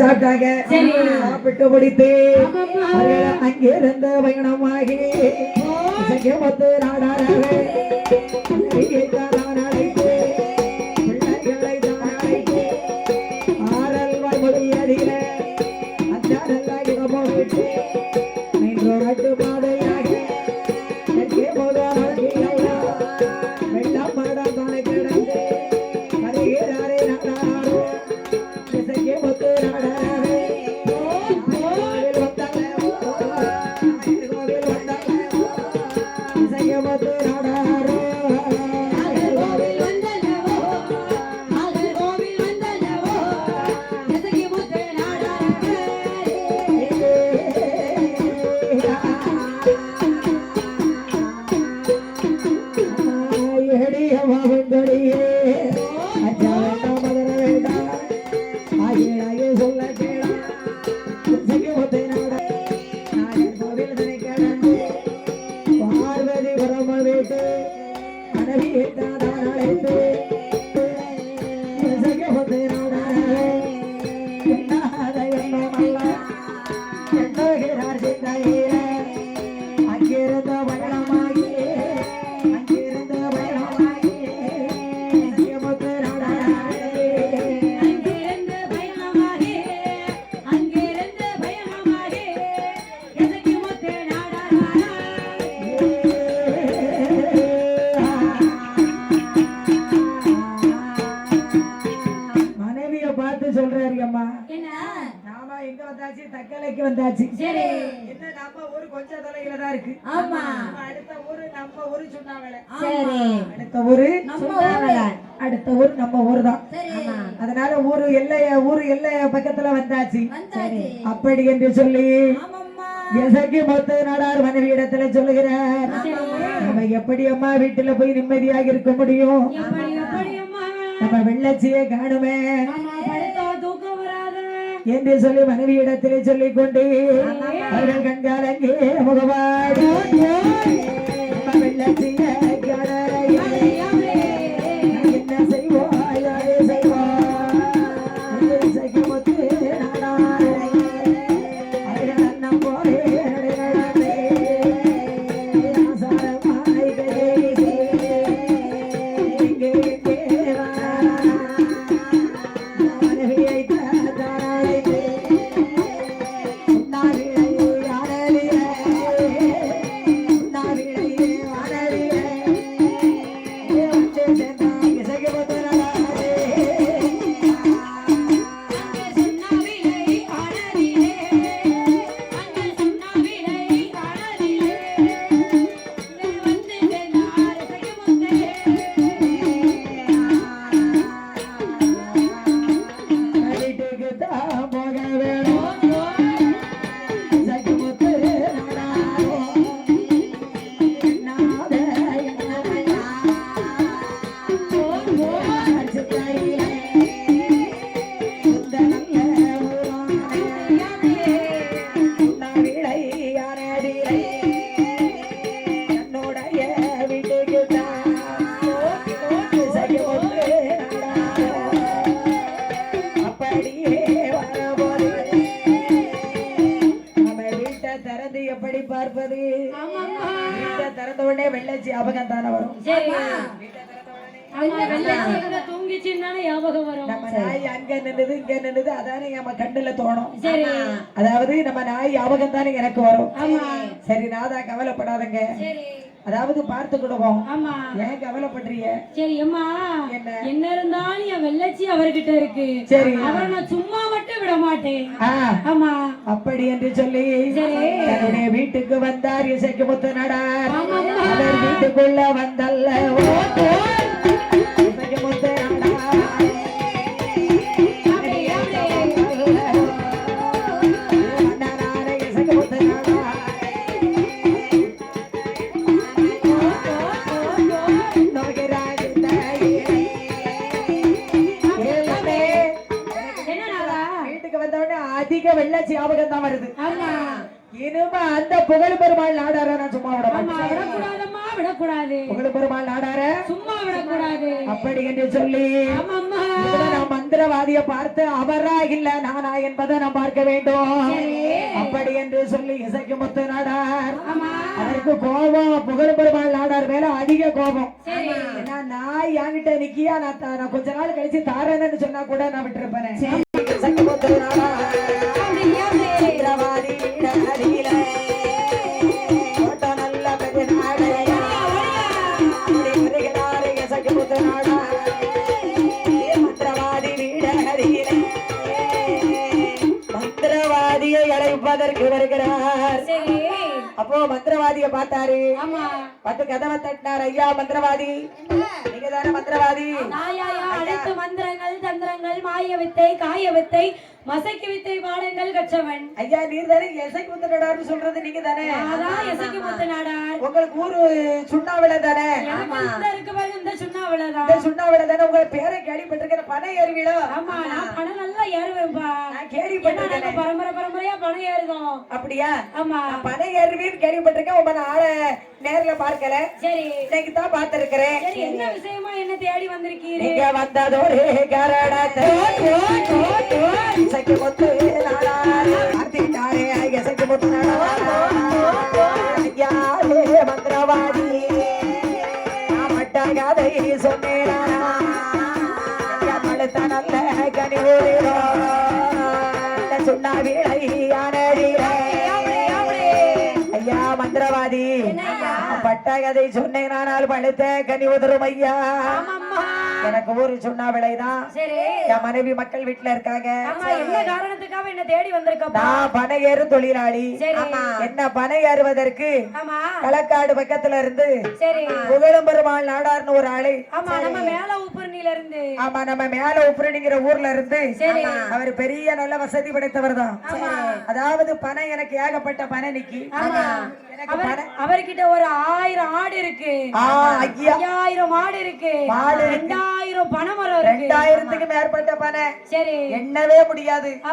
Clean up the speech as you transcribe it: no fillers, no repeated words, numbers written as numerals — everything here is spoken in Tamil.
சாப்பிட்டாங்க. சாப்பிட்டு முடித்து அங்கிருந்து பயணமாகி மொத்த நாடாரவே தக்கலைக்கு வந்தாச்சு. சரி, என்ன நம்ம ஊரு கொஞ்சம் தொலைல தான் இருக்கு. ஆமா, அடுத்த ஊரு நம்ம ஊரு சொன்னாங்களே. சரி, அடுத்த ஊரு அடுத்த ஊரு நம்ம ஊரு தான். அதனால ஊரு எல்லைய பக்கத்துல வந்தாச்சு. அப்படி என்று சொல்லி எசக்கி மொத்த நாடார் மனைவி இடத்துல சொல்லுகிறார், நம்ம எப்படி அம்மா வீட்டுல போய் நிம்மதியாக இருக்க முடியும்? நம்ம வெள்ளச்சியை காணுமே என்று சொல்லி மனைவி இடத்திலே சொல்லிக் கொண்டு அவர்கள் கண்காலங்கே முகவாடி வெள்ளச்சிய என்ன செய்வோம் பார்ப்பது? திறந்த உடனே வெள்ளச்சி ஞாபகம் தானே வரும். அதாவது நம்ம நாய் ஞாபகம் தானே எனக்கு வரும். சரி நாதா கவலைப்படாதங்க, அதாவது பார்த்துக்கிடுவோம். ஏன் கவலைப்படுறீங்க? சரி அம்மா, என்ன இருந்தாலும் என் வெள்ளச்சி அவர்கிட்ட இருக்கு. சரி, அவரை நான் சும்மா மட்டும் விட மாட்டேன். ஆமா, அப்படி என்று சொல்லி தன்னுடைய வீட்டுக்கு வந்தார் இசைக்கு முத்து நடார். அவர் வீட்டுக்குள்ள வந்தல்ல இசைக்கு முத்து அதிக வெள்ளச்சி ஞாபகம் தான் வருது. இனிமே அந்த புகழ் பெருமாள் நாடார நான் சும்மா விடக்கூடாதம்மா, விடக்கூடாது. புகழ் பெருமாள் நாடார சும்மா விடக்கூடாது. அப்படி என்று சொல்லி மந்திரவாதியை பார்த்து அவரா இல்ல நானா என்பதை நாம் பார்க்க வேண்டும். அப்படி என்று சொல்லி இசைக்கு முத்து நாடார் அதற்கு கோபம் புகழ் பெருமாள் நாடார் மேல அதிக கோபம். ஏன்னா நான் என்கிட்ட நிக்கியா நான் கொஞ்ச நாள் கழிச்சு தாரேன்னு சொன்னா கூட நான் விட்டுருப்பேன். இசைக்கு முத்து நாடார் மந்திரவாதி அருகில நல்ல பெரிய நாடு இசைக்கு முத்து நாடார் மந்திரவாதி வீட அருகில மந்திரவாதியை அழைப்பதற்கு வருகிறார். அப்போ மந்திரவாதியை பார்த்தாரு. பத்து கதவை தட்டினார். ஐயா மந்திரவாதி, நீங்க தானே மந்திரவாதி? அடுத்து மந்திரங்கள் தந்திரங்கள் மாய வித்தை காய வித்தை மசைக்கு வித்தை பாடங்கள் கற்றவன். ஐயா நீர் தானே எசைக்கு முத்து நாடார்னு சொல்றது நீங்க தானே? அதான் எசைக்கு முத்து நாடார். உங்களுக்கு ஊரு சுண்ணாவில தானே? இருக்கு பாருங்க, இந்த சுண்ணாவில தான். இந்த சுண்ணாவில தானே? உங்க பேரை கேள்விப்பட்டிருக்கிற பனை ஏறுவீளோ? ஆமா, நான் பணம் நல்லா ஏறுவேன்பா. நான் கேள்விப்பட்டிருக்கேன். பரம்பரையா பணம் ஏறுதோம். அப்படியா? ஆமா, பனை ஏறுவீன்னு கேள்விப்பட்டிருக்கேன். உங்க ஆளை நேர்ல பார்க்கல. சரி, இன்னைக்கு தான் பார்த்திருக்கிறேன். சரி, என்ன விஷயமா என்ன தேடி வந்திருக்கீங்க? நீங்க வந்ததோரே கரடத்தை இசைக்கு முத்து நாடார் பார்த்திட்டாரே. இசைக்கு முத்து நாடார் ஐயாவே மந்திரவாதி மட்ட கதை சொன்னேனா பழுத்த நல்ல கனிவோரோ சொன்னா வீழை யானடிலே. ஐயா மந்திரவாதி பட்ட கதை சொன்னேன், ஆனால் பழுத்த கனி உதரும். ஐயா எனக்கு ஊரு சொன்னா விலைதான். என் மனைவி மக்கள் வீட்டுல இருக்காங்க. என்ன காரணத்துக்காக என்ன தேடி வந்திருக்க? நான் பனை ஏறு தொழிலாளி. என்ன பனை ஏறுவதற்கு களக்காடு பக்கத்துல இருந்து புகழும் பெருமாள் நாடார்னு ஒரு ஆளு. நம்ம மேல உப்புரணியில இருந்து. ஆமா, நம்ம மேல உப்புரணிங்கிற ஊர்ல இருந்து. அவர் பெரிய நல்ல வசதி படைத்தவர் தான். அதாவது பனை எனக்கு ஏகப்பட்ட பனை நிக்கி. அவர்கிட்ட ஒரு 1000 ஆடு இருக்கு, 5000 மாடு இருக்கு, 2000 பனைமரம் இருக்கு. 2000க்கு மேற்பட்ட பனை சரி, எண்ணவே முடியாது.